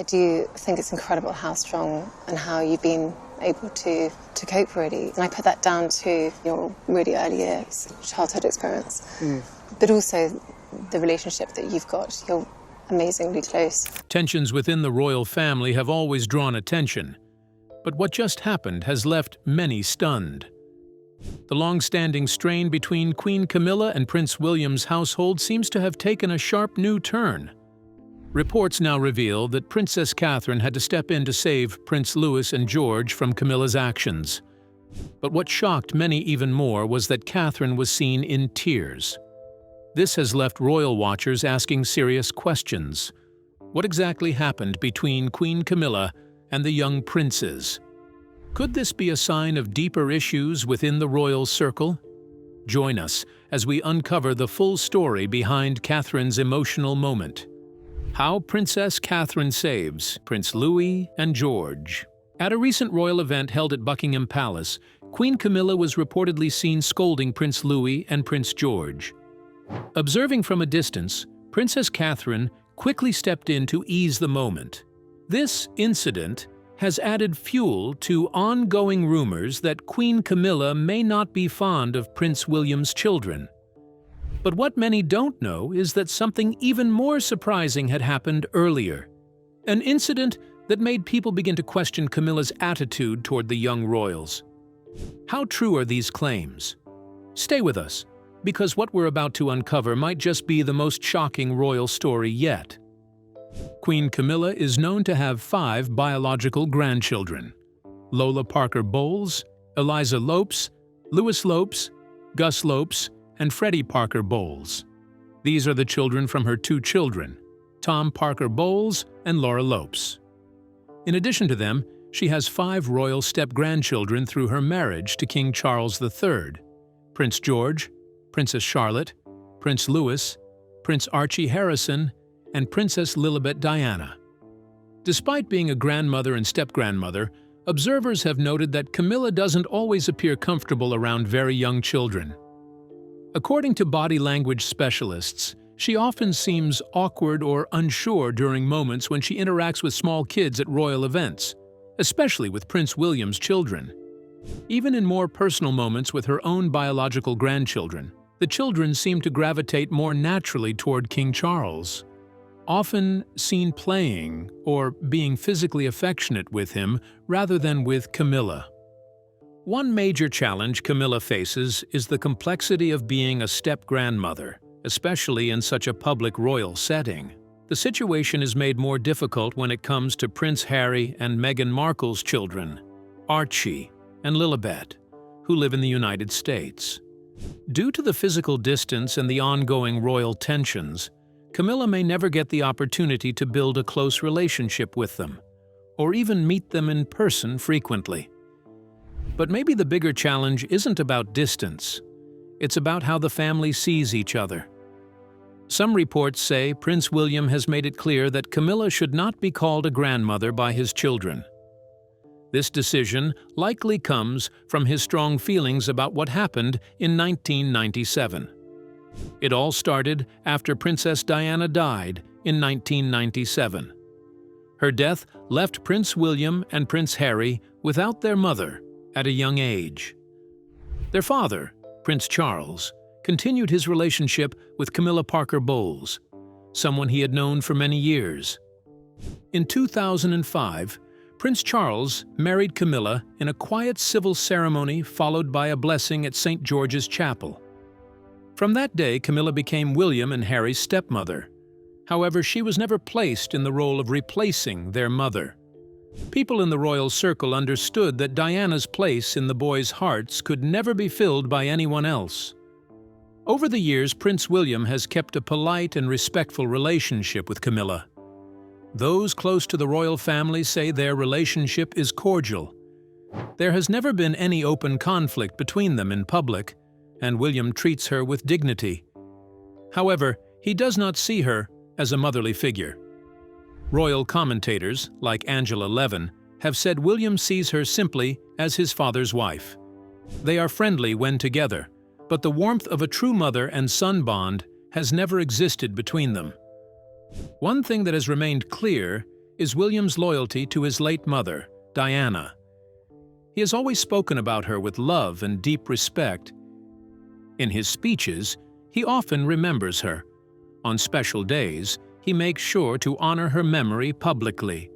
I do think it's incredible how strong and how you've been able to cope, really. And I put that down to your really early years, childhood experience, but also the relationship that you've got. You're amazingly close. Tensions within the royal family have always drawn attention, but what just happened has left many stunned. The long-standing strain between Queen Camilla and Prince William's household seems to have taken a sharp new turn. Reports now reveal that Princess Catherine had to step in to save Prince Louis and George from Camilla's actions. But what shocked many even more was that Catherine was seen in tears. This has left royal watchers asking serious questions. What exactly happened between Queen Camilla and the young princes? Could this be a sign of deeper issues within the royal circle? Join us as we uncover the full story behind Catherine's emotional moment. How Princess Catherine saves Prince Louis and George. At a recent royal event held at Buckingham Palace, Queen Camilla was reportedly seen scolding Prince Louis and Prince George. Observing from a distance, Princess Catherine quickly stepped in to ease the moment. This incident has added fuel to ongoing rumors that Queen Camilla may not be fond of Prince William's children. But what many don't know is that something even more surprising had happened earlier. An incident that made people begin to question Camilla's attitude toward the young royals. How true are these claims? Stay with us, because what we're about to uncover might just be the most shocking royal story yet. Queen Camilla is known to have 5 biological grandchildren: Lola Parker Bowles, Eliza Lopes, Louis Lopes, Gus Lopes, and Freddie Parker Bowles. These are the children from her 2 children, Tom Parker Bowles and Laura Lopes. In addition to them, she has 5 royal step-grandchildren through her marriage to King Charles III, Prince George, Princess Charlotte, Prince Louis, Prince Archie Harrison, and Princess Lilibet Diana. Despite being a grandmother and step-grandmother, observers have noted that Camilla doesn't always appear comfortable around very young children. According to body language specialists, she often seems awkward or unsure during moments when she interacts with small kids at royal events, especially with Prince William's children. Even in more personal moments with her own biological grandchildren, the children seem to gravitate more naturally toward King Charles. Often seen playing or being physically affectionate with him rather than with Camilla. One major challenge Camilla faces is the complexity of being a step-grandmother, especially in such a public royal setting. The situation is made more difficult when it comes to Prince Harry and Meghan Markle's children, Archie and Lilibet, who live in the United States. Due to the physical distance and the ongoing royal tensions, Camilla may never get the opportunity to build a close relationship with them, or even meet them in person frequently. But maybe the bigger challenge isn't about distance. It's about how the family sees each other. Some reports say Prince William has made it clear that Camilla should not be called a grandmother by his children. This decision likely comes from his strong feelings about what happened in 1997. It all started after Princess Diana died in 1997. Her death left Prince William and Prince Harry without their mother at a young age. Their father, Prince Charles, continued his relationship with Camilla Parker Bowles, someone he had known for many years. In 2005, Prince Charles married Camilla in a quiet civil ceremony followed by a blessing at St. George's Chapel. From that day, Camilla became William and Harry's stepmother. However, she was never placed in the role of replacing their mother. People in the royal circle understood that Diana's place in the boys' hearts could never be filled by anyone else. Over the years, Prince William has kept a polite and respectful relationship with Camilla. Those close to the royal family say their relationship is cordial. There has never been any open conflict between them in public, and William treats her with dignity. However, he does not see her as a motherly figure. Royal commentators, like Angela Levin, have said William sees her simply as his father's wife. They are friendly when together, but the warmth of a true mother and son bond has never existed between them. One thing that has remained clear is William's loyalty to his late mother, Diana. He has always spoken about her with love and deep respect. In his speeches, he often remembers her. On special days, he makes sure to honor her memory publicly.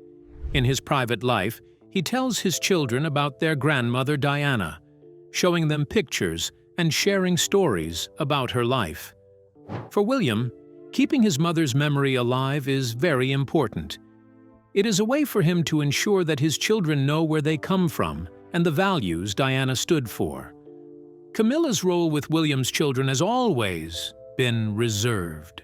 In his private life, he tells his children about their grandmother Diana, showing them pictures and sharing stories about her life. For William, keeping his mother's memory alive is very important. It is a way for him to ensure that his children know where they come from and the values Diana stood for. Camilla's role with William's children has always been reserved.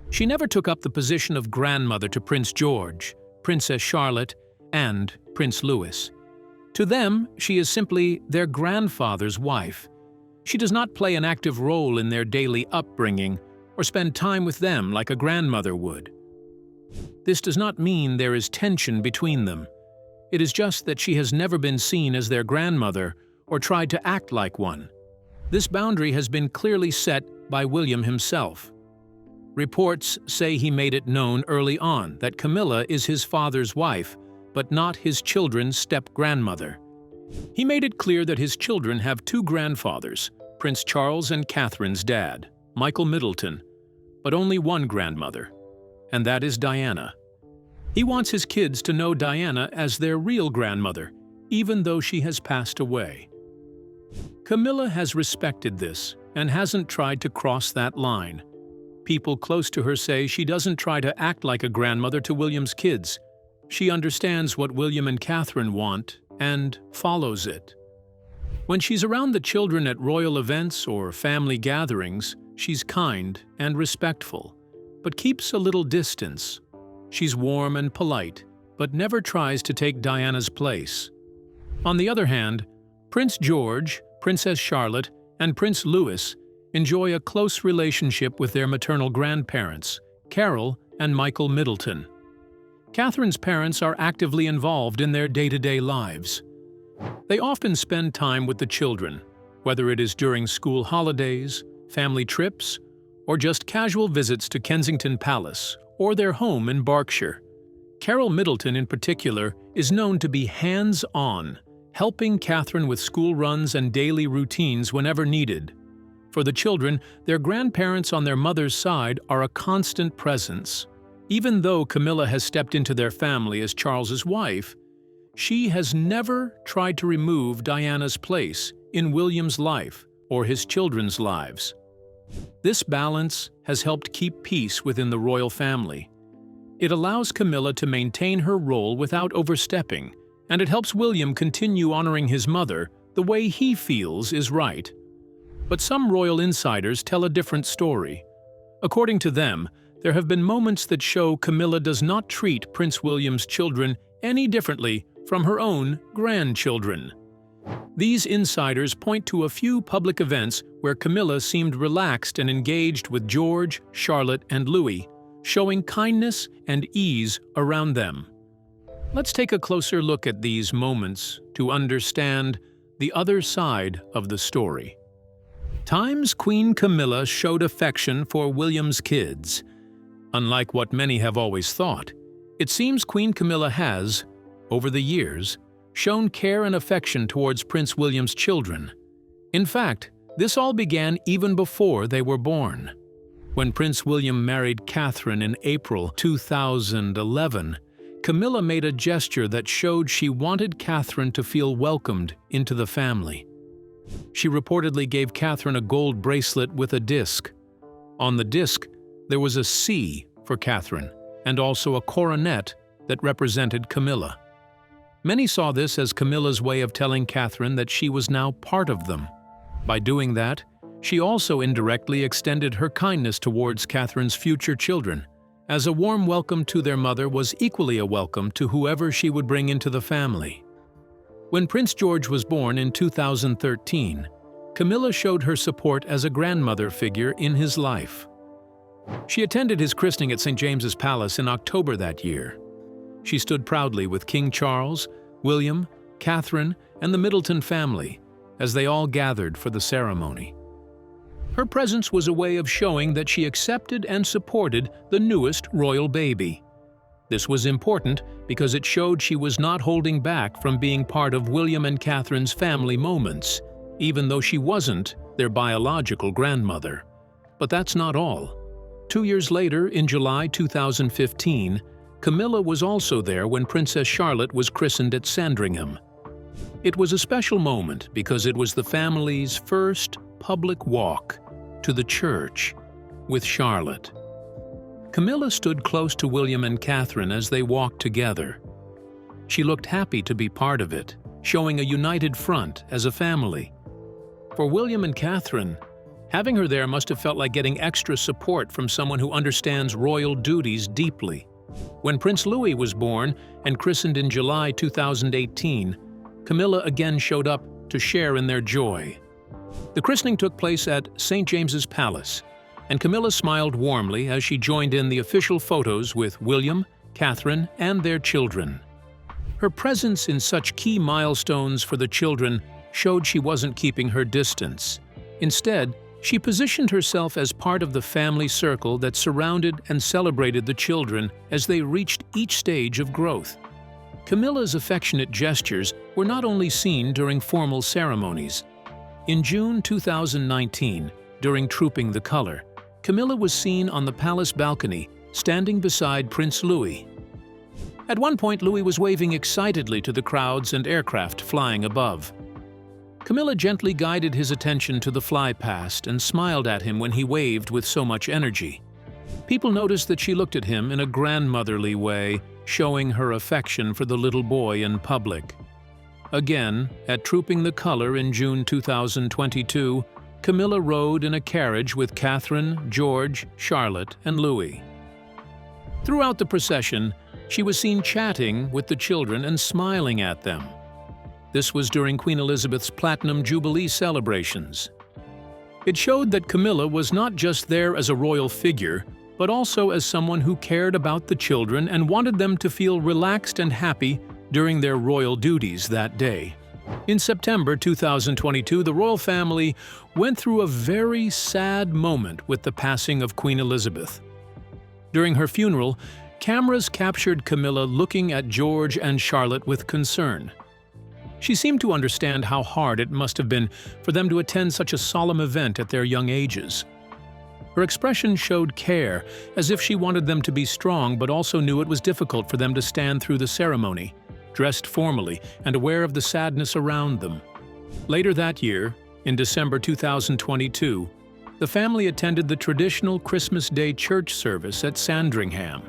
She never took up the position of grandmother to Prince George, Princess Charlotte, and Prince Louis. To them, she is simply their grandfather's wife. She does not play an active role in their daily upbringing or spend time with them like a grandmother would. This does not mean there is tension between them. It is just that she has never been seen as their grandmother or tried to act like one. This boundary has been clearly set by William himself. Reports say he made it known early on that Camilla is his father's wife, but not his children's step-grandmother. He made it clear that his children have two grandfathers, Prince Charles and Catherine's dad, Michael Middleton, but only one grandmother, and that is Diana. He wants his kids to know Diana as their real grandmother, even though she has passed away. Camilla has respected this and hasn't tried to cross that line. People close to her say she doesn't try to act like a grandmother to William's kids. She understands what William and Catherine want and follows it. When she's around the children at royal events or family gatherings, she's kind and respectful, but keeps a little distance. She's warm and polite, but never tries to take Diana's place. On the other hand, Prince George, Princess Charlotte, and Prince Louis enjoy a close relationship with their maternal grandparents, Carol and Michael Middleton. Catherine's parents are actively involved in their day-to-day lives. They often spend time with the children, whether it is during school holidays, family trips, or just casual visits to Kensington Palace or their home in Berkshire. Carol Middleton, in particular, is known to be hands-on, helping Catherine with school runs and daily routines whenever needed. For the children, their grandparents on their mother's side are a constant presence. Even though Camilla has stepped into their family as Charles's wife, she has never tried to remove Diana's place in William's life or his children's lives. This balance has helped keep peace within the royal family. It allows Camilla to maintain her role without overstepping, and it helps William continue honoring his mother the way he feels is right. But some royal insiders tell a different story. According to them, there have been moments that show Camilla does not treat Prince William's children any differently from her own grandchildren. These insiders point to a few public events where Camilla seemed relaxed and engaged with George, Charlotte, and Louis, showing kindness and ease around them. Let's take a closer look at these moments to understand the other side of the story. Times Queen Camilla showed affection for William's kids. Unlike what many have always thought, it seems Queen Camilla has, over the years, shown care and affection towards Prince William's children. In fact, this all began even before they were born. When Prince William married Catherine in April 2011, Camilla made a gesture that showed she wanted Catherine to feel welcomed into the family. She reportedly gave Catherine a gold bracelet with a disc. On the disc, there was a C for Catherine, and also a coronet that represented Camilla. Many saw this as Camilla's way of telling Catherine that she was now part of them. By doing that, she also indirectly extended her kindness towards Catherine's future children, as a warm welcome to their mother was equally a welcome to whoever she would bring into the family. When Prince George was born in 2013, Camilla showed her support as a grandmother figure in his life. She attended his christening at St. James's Palace in October that year. She stood proudly with King Charles, William, Catherine, and the Middleton family as they all gathered for the ceremony. Her presence was a way of showing that she accepted and supported the newest royal baby. This was important because it showed she was not holding back from being part of William and Catherine's family moments, even though she wasn't their biological grandmother. But that's not all. 2 years later, in July 2015, Camilla was also there when Princess Charlotte was christened at Sandringham. It was a special moment because it was the family's first public walk to the church with Charlotte. Camilla stood close to William and Catherine as they walked together. She looked happy to be part of it, showing a united front as a family. For William and Catherine, having her there must have felt like getting extra support from someone who understands royal duties deeply. When Prince Louis was born and christened in July 2018, Camilla again showed up to share in their joy. The christening took place at St. James's Palace, and Camilla smiled warmly as she joined in the official photos with William, Catherine, and their children. Her presence in such key milestones for the children showed she wasn't keeping her distance. Instead, she positioned herself as part of the family circle that surrounded and celebrated the children as they reached each stage of growth. Camilla's affectionate gestures were not only seen during formal ceremonies. In June 2019, during Trooping the Color, Camilla was seen on the palace balcony, standing beside Prince Louis. At one point, Louis was waving excitedly to the crowds and aircraft flying above. Camilla gently guided his attention to the flypast and smiled at him when he waved with so much energy. People noticed that she looked at him in a grandmotherly way, showing her affection for the little boy in public. Again, at Trooping the Color in June 2022, Camilla rode in a carriage with Catherine, George, Charlotte, and Louis. Throughout the procession, she was seen chatting with the children and smiling at them. This was during Queen Elizabeth's Platinum Jubilee celebrations. It showed that Camilla was not just there as a royal figure, but also as someone who cared about the children and wanted them to feel relaxed and happy during their royal duties that day. In September 2022, the royal family went through a very sad moment with the passing of Queen Elizabeth. During her funeral, cameras captured Camilla looking at George and Charlotte with concern. She seemed to understand how hard it must have been for them to attend such a solemn event at their young ages. Her expression showed care, as if she wanted them to be strong but also knew it was difficult for them to stand through the ceremony, dressed formally and aware of the sadness around them. Later that year, in December 2022, the family attended the traditional Christmas Day church service at Sandringham.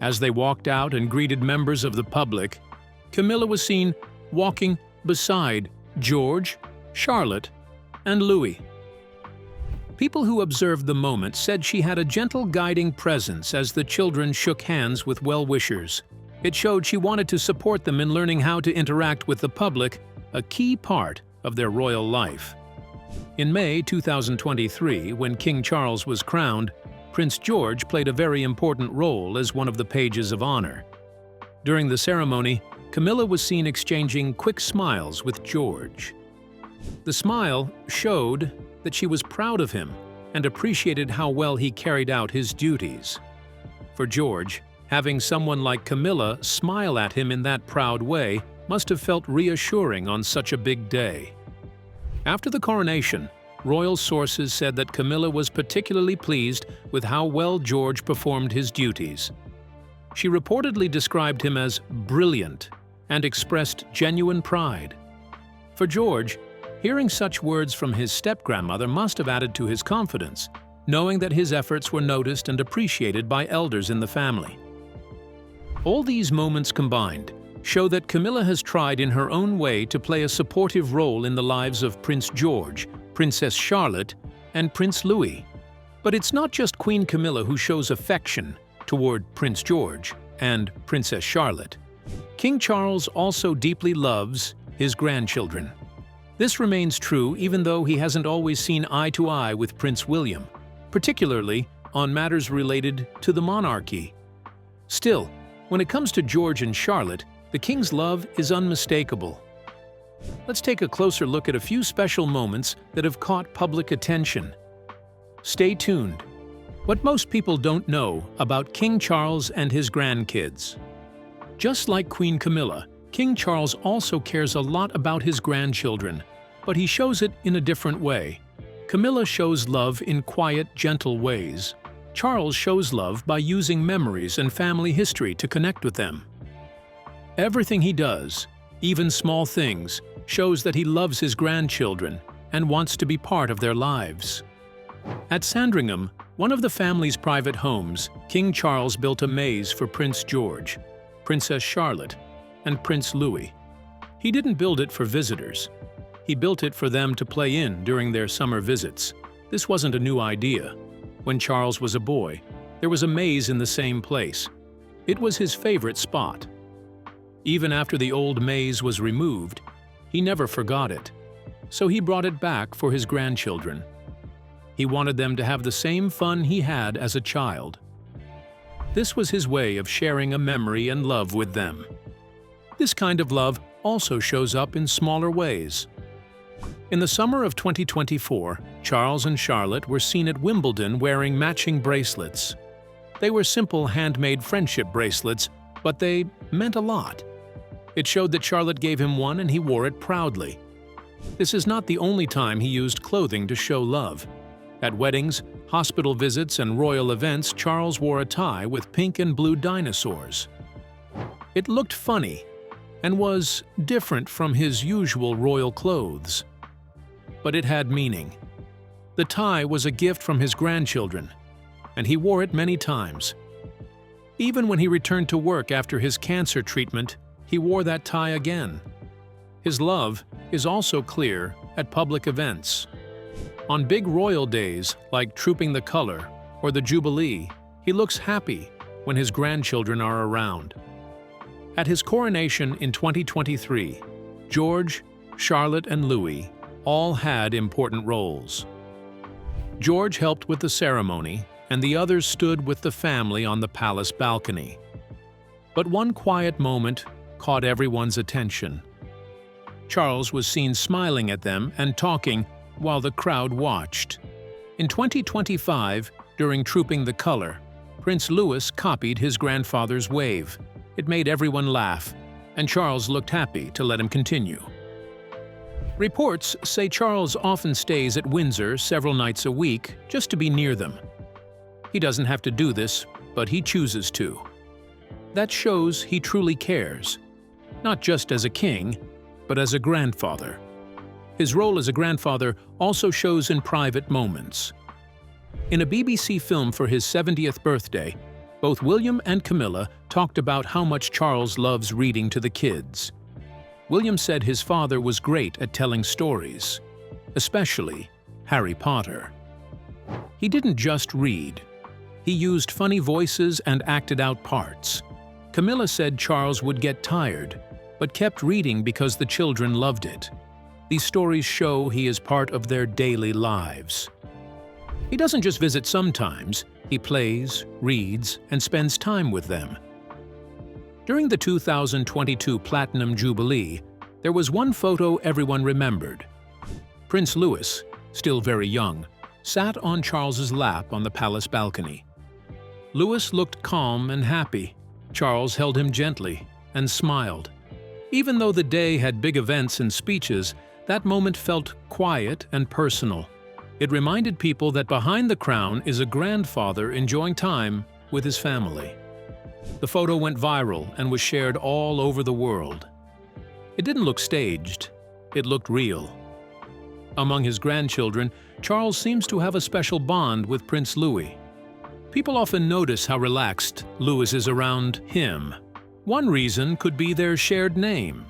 As they walked out and greeted members of the public, Camilla was seen walking beside George, Charlotte, and Louis. People who observed the moment said she had a gentle guiding presence as the children shook hands with well-wishers. It showed she wanted to support them in learning how to interact with the public, a key part of their royal life. In May 2023, when King Charles was crowned, Prince George played a very important role as one of the pages of honor. During the ceremony, Camilla was seen exchanging quick smiles with George. The smile showed that she was proud of him and appreciated how well he carried out his duties. For George, having someone like Camilla smile at him in that proud way must have felt reassuring on such a big day. After the coronation, royal sources said that Camilla was particularly pleased with how well George performed his duties. She reportedly described him as brilliant and expressed genuine pride. For George, hearing such words from his step-grandmother must have added to his confidence, knowing that his efforts were noticed and appreciated by elders in the family. All these moments combined show that Camilla has tried in her own way to play a supportive role in the lives of Prince George, Princess Charlotte, and Prince Louis. But it's not just Queen Camilla who shows affection toward Prince George and Princess Charlotte. King Charles also deeply loves his grandchildren. This remains true even though he hasn't always seen eye to eye with Prince William, particularly on matters related to the monarchy. Still, when it comes to George and Charlotte, the king's love is unmistakable. Let's take a closer look at a few special moments that have caught public attention. Stay tuned. What most people don't know about King Charles and his grandkids. Just like Queen Camilla, King Charles also cares a lot about his grandchildren, but he shows it in a different way. Camilla shows love in quiet, gentle ways. Charles shows love by using memories and family history to connect with them. Everything he does, even small things, shows that he loves his grandchildren and wants to be part of their lives. At Sandringham, one of the family's private homes, King Charles built a maze for Prince George, Princess Charlotte, and Prince Louis. He didn't build it for visitors. He built it for them to play in during their summer visits. This wasn't a new idea. When Charles was a boy, there was a maze in the same place. It was his favorite spot. Even after the old maze was removed, he never forgot it. So he brought it back for his grandchildren. He wanted them to have the same fun he had as a child. This was his way of sharing a memory and love with them. This kind of love also shows up in smaller ways. In the summer of 2024, Charles and Charlotte were seen at Wimbledon wearing matching bracelets. They were simple handmade friendship bracelets, but they meant a lot. It showed that Charlotte gave him one and he wore it proudly. This is not the only time he used clothing to show love. At weddings, hospital visits, and royal events, Charles wore a tie with pink and blue dinosaurs. It looked funny and was different from his usual royal clothes. But it had meaning. The tie was a gift from his grandchildren, and he wore it many times. Even when he returned to work after his cancer treatment, he wore that tie again. His love is also clear at public events. On big royal days like Trooping the Color or the Jubilee, he looks happy when his grandchildren are around. At his coronation in 2023, George, Charlotte, and Louis all had important roles. George helped with the ceremony, and the others stood with the family on the palace balcony. But one quiet moment caught everyone's attention. Charles was seen smiling at them and talking while the crowd watched. In 2025, during Trooping the Color, Prince Louis copied his grandfather's wave. It made everyone laugh, and Charles looked happy to let him continue. Reports say Charles often stays at Windsor several nights a week just to be near them. He doesn't have to do this, but he chooses to. That shows he truly cares, not just as a king, but as a grandfather. His role as a grandfather also shows in private moments. In a BBC film for his 70th birthday, both William and Camilla talked about how much Charles loves reading to the kids. William said his father was great at telling stories, especially Harry Potter. He didn't just read. He used funny voices and acted out parts. Camilla said Charles would get tired, but kept reading because the children loved it. These stories show he is part of their daily lives. He doesn't just visit sometimes, he plays, reads, and spends time with them. During the 2022 Platinum Jubilee, there was one photo everyone remembered. Prince Louis, still very young, sat on Charles's lap on the palace balcony. Louis looked calm and happy. Charles held him gently and smiled. Even though the day had big events and speeches, that moment felt quiet and personal. It reminded people that behind the crown is a grandfather enjoying time with his family. The photo went viral and was shared all over the world. It didn't look staged, it looked real. Among his grandchildren, Charles seems to have a special bond with Prince Louis. People often notice how relaxed Louis is around him. One reason could be their shared name.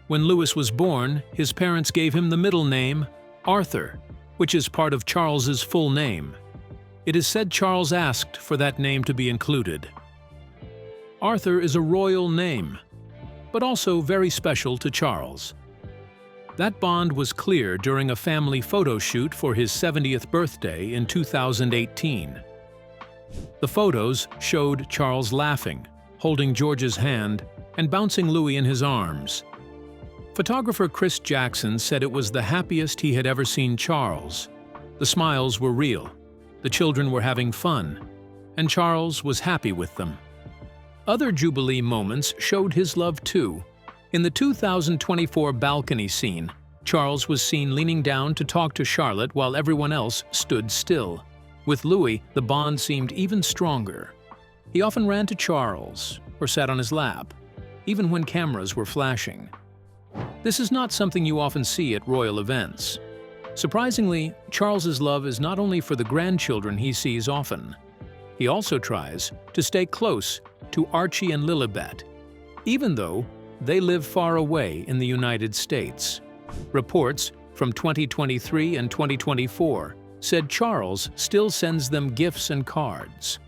When Louis was born, his parents gave him the middle name Arthur, which is part of Charles's full name. It is said Charles asked for that name to be included. Arthur is a royal name, but also very special to Charles. That bond was clear during a family photo shoot for his 70th birthday in 2018. The photos showed Charles laughing, holding George's hand, and bouncing Louis in his arms. Photographer Chris Jackson said it was the happiest he had ever seen Charles. The smiles were real. The children were having fun, and Charles was happy with them. Other Jubilee moments showed his love too. In the 2024 balcony scene, Charles was seen leaning down to talk to Charlotte while everyone else stood still. With Louis, the bond seemed even stronger. He often ran to Charles or sat on his lap, even when cameras were flashing. This is not something you often see at royal events. Surprisingly, Charles's love is not only for the grandchildren he sees often. He also tries to stay close to Archie and Lilibet, even though they live far away in the United States. Reports from 2023 and 2024 said Charles still sends them gifts and cards.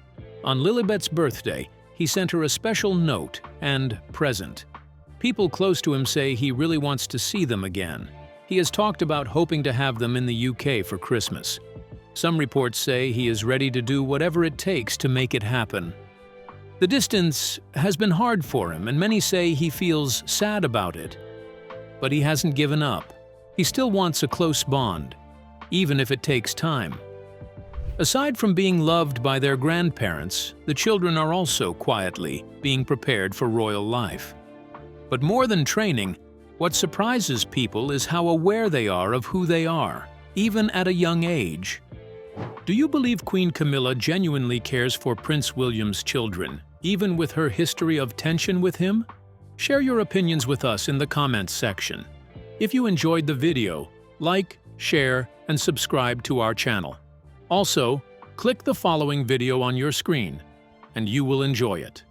On Lilibet's birthday, he sent her a special note and present. People close to him say he really wants to see them again. He has talked about hoping to have them in the UK for Christmas. Some reports say he is ready to do whatever it takes to make it happen. The distance has been hard for him, and many say he feels sad about it. But he hasn't given up. He still wants a close bond, even if it takes time. Aside from being loved by their grandparents, the children are also quietly being prepared for royal life. But more than training, what surprises people is how aware they are of who they are, even at a young age. Do you believe Queen Camilla genuinely cares for Prince William's children, even with her history of tension with him? Share your opinions with us in the comments section. If you enjoyed the video, like, share, and subscribe to our channel. Also, click the following video on your screen, and you will enjoy it.